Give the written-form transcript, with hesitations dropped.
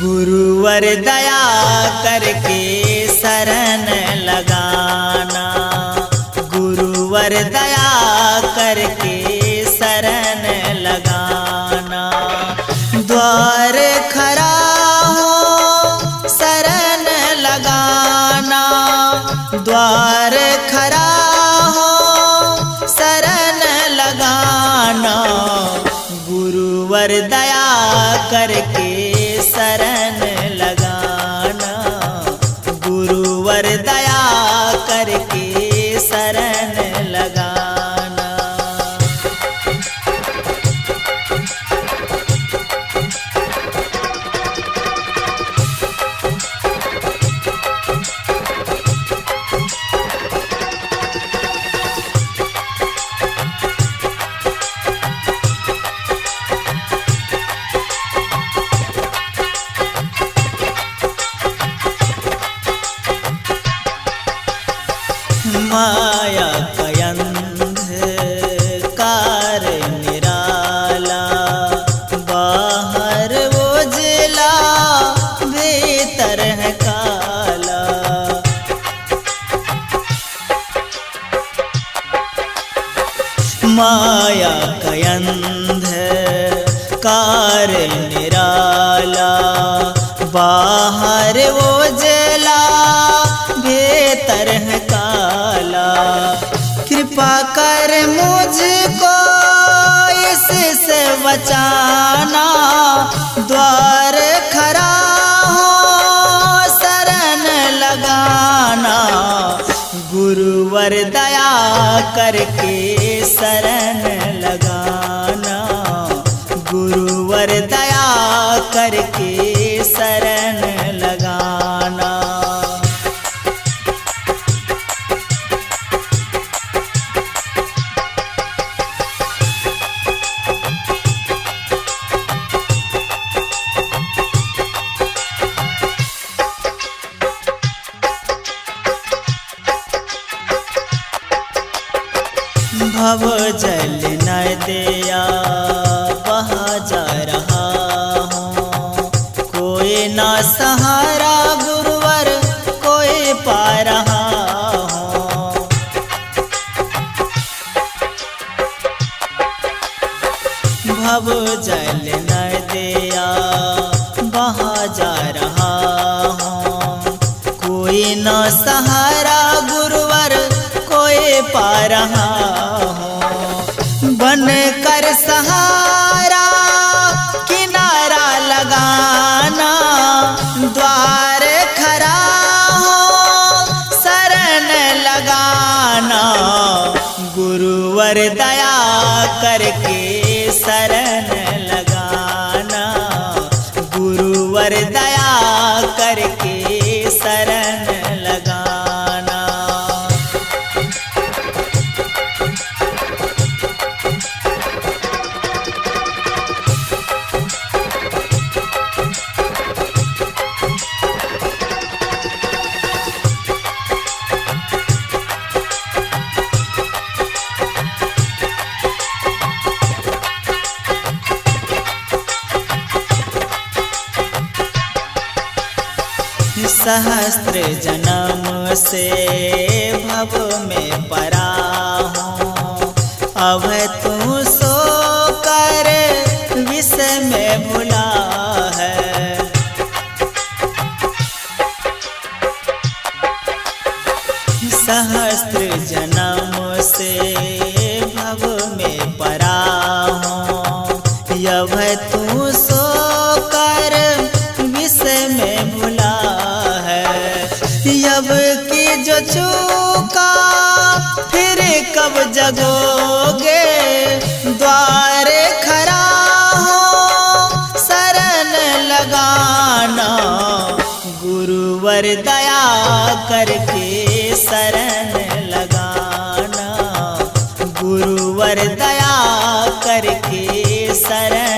गुरुवर दया करके शरण लगाना, गुरुवर दया करके शरण लगाना। द्वार खड़ा हो शरण लगाना, द्वार खड़ा हो शरण लगाना। गुरुवर दया करके शरण लगाना, गुरुवर दया करके शरण लगाना। माया का अंधकार निराला, बाहर उजला भीतर है काला। माया का अंधकार निराला, बाहर उजला भीतर है काला। कृपा कर मुझको इससे बचाना, द्वार खड़ा हो शरण लगाना। गुरुवर दया करके शरण लगाना, गुरुवर दया करके शरण लगाना। भव जल नदिया बहा जा रहा हूँ, कोई ना सहारा गुरुवर कोई पा रहा हूँ। भव जल नदिया बहा जा रहा हूँ, कोई ना सहारा गुरुवर कोई पा रहा हूँ। बन कर सहारा किनारा लगाना, द्वार खड़ा हो शरण लगाना। गुरुवर दया करके शरण लगाना, गुरुवर दया करके शरण लगाना। सहस्त्र जन्म से भव में परा हूँ, अब तू सो कर विष में भुला है। सहस्त्र जन्म से भव में परा हूँ, अब तू सो कर विष में भुला है। अब की जो चूका फिर कब जगोगे, द्वार खड़ा हो शरण लगाना। गुरुवर दया करके शरण लगाना, गुरुवर दया करके शरण